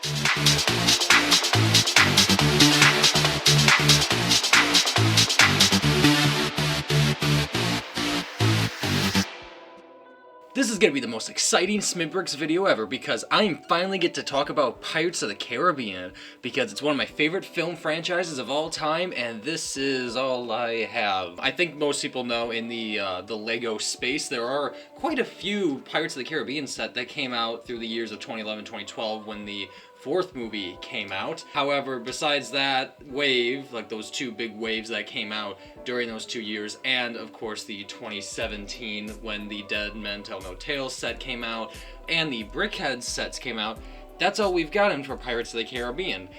This is going to be the most exciting Smidbricks video ever because I finally get to talk about Pirates of the Caribbean because it's one of my favorite film franchises of all time, and this is all I have. I think most people know in the Lego space there are quite a few Pirates of the Caribbean set that came out through the years of 2011, 2012 when the fourth movie came out. However, besides that wave, like those two big waves that came out during those 2 years, and of course the 2017 when the Dead Men Tell No Tales set came out, and the Brickhead sets came out, that's all we've gotten for Pirates of the Caribbean.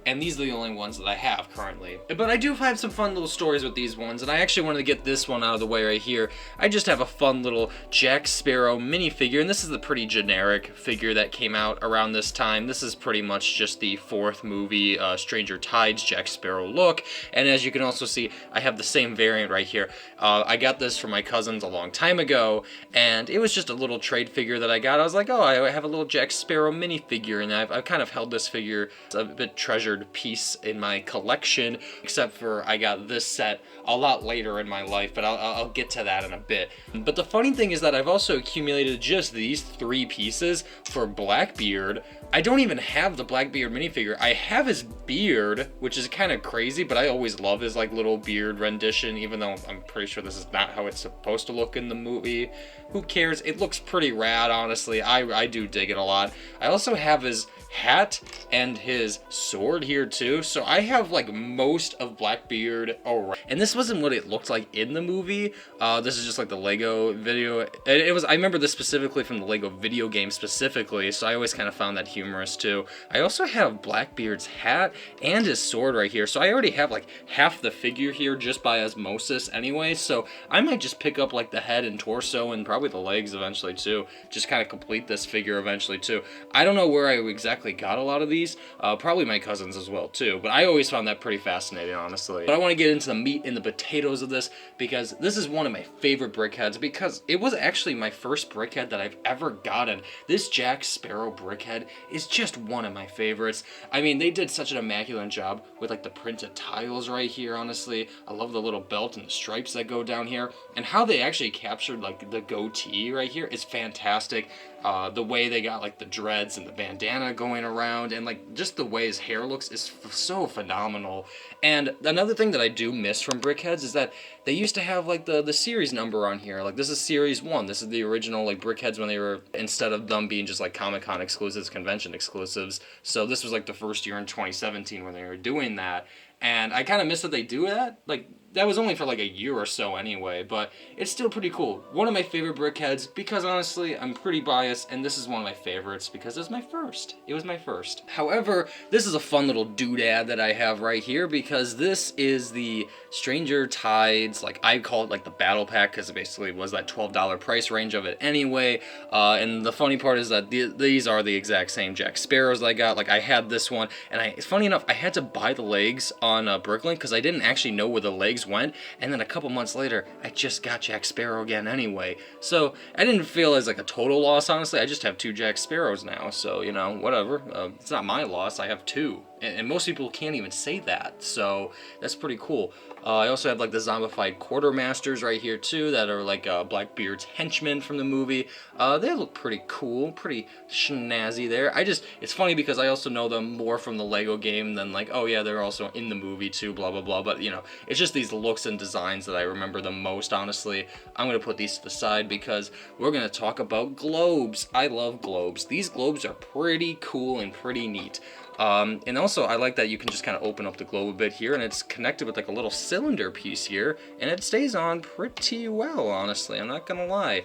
And these are the only ones that I have currently. But I do have some fun little stories with these ones, and I actually wanted to get this one out of the way right here. I just have a fun little Jack Sparrow minifigure, and this is the pretty generic figure that came out around this time. This is pretty much just the fourth movie, Stranger Tides Jack Sparrow look, and as you can also see, I have the same variant right here. I got this from my cousins a long time ago, and it was just a little trade figure that I got. I was like, oh, I have a little Jack Sparrow minifigure, and I've kind of held this figure. It's a bit treasured piece in my collection, except for I got this set a lot later in my life, but I'll get to that in a bit. But the funny thing is that I've also accumulated just these 3 pieces for Blackbeard. I don't even have the Blackbeard minifigure. I have his beard, which is kind of crazy, but I always love his like little beard rendition, even though I'm pretty sure this is not how it's supposed to look in the movie. Who cares? It looks pretty rad, honestly. I do dig it a lot. I also have his hat and his sword here too, so I have like most of Blackbeard already. And this wasn't what it looked like in the movie. This is just like the Lego video. It was. I remember this specifically from the Lego video game specifically, so I always kind of found that humorous too. I also have Blackbeard's hat and his sword right here, so I already have like half the figure here just by osmosis anyway, so I might just pick up like the head and torso and probably the legs eventually too, just kind of complete this figure eventually too. I don't know where I exactly got a lot of these, probably my cousins as well too, but I always found that pretty fascinating, honestly. But I want to get into the meat and the potatoes of this because this is one of my favorite Brickheads, because it was actually my first Brickhead that I've ever gotten. This Jack Sparrow Brickhead is just one of my favorites. I mean, they did such an immaculate job with like the printed tiles right here, honestly. I love the little belt and the stripes that go down here, and how they actually captured like the goatee right here is fantastic. The way they got like the dreads and the bandana going around, and like just the way his hair looks is so phenomenal. And another thing that I do miss from Brickheads is that they used to have like the series number on here. Like this is series 1. This is the original like Brickheads when they were, instead of them being just like Comic-Con exclusives, convention exclusives. So this was like the first year in 2017 when they were doing that. And I kind of miss that they do that. Like, that was only for like a year or so anyway, but it's still pretty cool. One of my favorite Brickheads, because honestly, I'm pretty biased, and this is one of my favorites because it's my first. It was my first. However, this is a fun little doodad that I have right here, because this is the Stranger Tides, like I call it like the Battle Pack, because it basically was that $12 price range of it anyway. And the funny part is that these are the exact same Jack Sparrows that I got. Like I had this one, and funny enough, I had to buy the legs on Brooklyn because I didn't actually know where the legs went, and then a couple months later I just got Jack Sparrow again anyway, so I didn't feel as like a total loss, honestly. I just have 2 Jack Sparrows now, so you know, whatever. It's not my loss. I have 2, and most people can't even say that, so that's pretty cool. I also have like the zombified quartermasters right here too, that are like Blackbeard's henchmen from the movie. They look pretty cool, pretty snazzy there. It's funny because I also know them more from the Lego game than like, oh yeah, they're also in the movie too, blah blah blah. But you know, it's just these looks and designs that I remember the most, honestly. I'm gonna put these to the side because we're gonna talk about globes. I love globes. These globes are pretty cool and pretty neat. And also I like that you can just kind of open up the globe a bit here, and it's connected with like a little cylinder piece here, and it stays on pretty well, honestly. I'm not gonna lie.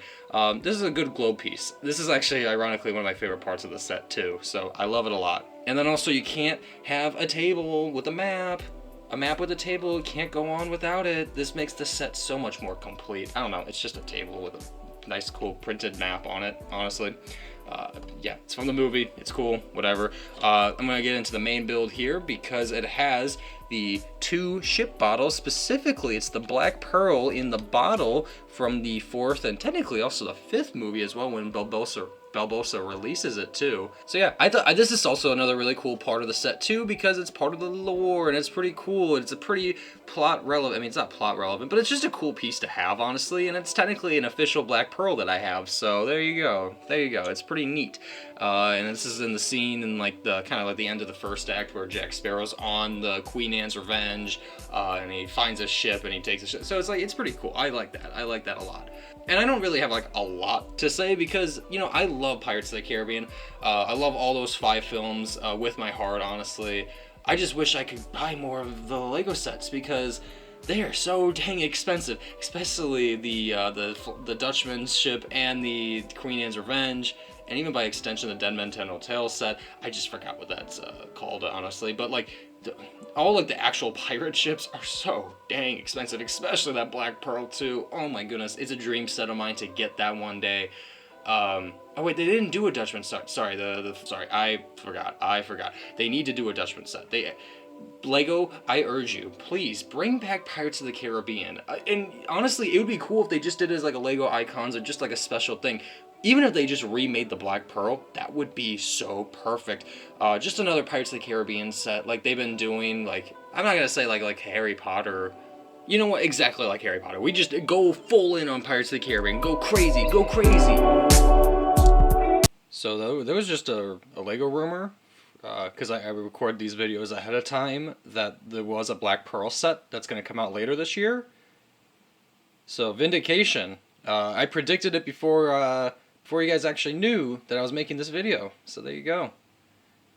This is a good globe piece. This is actually ironically one of my favorite parts of the set too, so I love it a lot. And then also you can't have a table with a map. A map with a table can't go on without it. This makes the set so much more complete. I don't know, it's just a table with a nice cool printed map on it, honestly. Yeah, it's from the movie, it's cool, whatever. I'm gonna get into the main build here because it has the 2 ship bottles. Specifically, it's the Black Pearl in the bottle from the 4th and technically also the 5th movie as well, when Barbossa releases it too. So yeah, I thought this is also another really cool part of the set too, because it's part of the lore and it's pretty cool. It's a pretty plot relevant. I mean, it's not plot relevant, but it's just a cool piece to have, honestly. And it's technically an official Black Pearl that I have. So there you go. There you go. It's pretty neat. And this is in the scene in like the kind of like the end of the first act where Jack Sparrow's on the Queen Anne's Revenge, and he finds a ship and he takes a ship. So it's like, it's pretty cool. I like that. I like that a lot. And I don't really have like a lot to say because, you know, I love Pirates of the Caribbean. I love all those 5 films with my heart, honestly. I just wish I could buy more of the Lego sets because they are so dang expensive, especially the Dutchman's ship and the Queen Anne's Revenge, and even by extension the Dead Men Tell No Tales set. I just forgot what that's called, honestly, but like all like the actual pirate ships are so dang expensive, especially that Black Pearl too. Oh my goodness, it's a dream set of mine to get that one day. Oh wait, they didn't do a Dutchman set. Sorry, sorry, I forgot. They need to do a Dutchman set. Lego, I urge you, please bring back Pirates of the Caribbean. And honestly, it would be cool if they just did it as like a Lego Icons or just like a special thing. Even if they just remade the Black Pearl, that would be so perfect. Just another Pirates of the Caribbean set, like they've been doing, like, I'm not gonna say like Harry Potter. You know what? Exactly like Harry Potter. We just go full in on Pirates of the Caribbean. Go crazy, go crazy. So there was just a Lego rumor, because I record these videos ahead of time, that there was a Black Pearl set that's gonna come out later this year. So vindication. I predicted it before you guys actually knew that I was making this video. So there you go.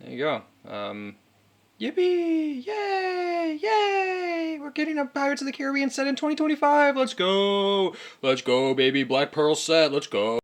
There you go. Yippee! Yay! Yay! We're getting a Pirates of the Caribbean set in 2025. Let's go! Let's go, baby. Black Pearl set. Let's go.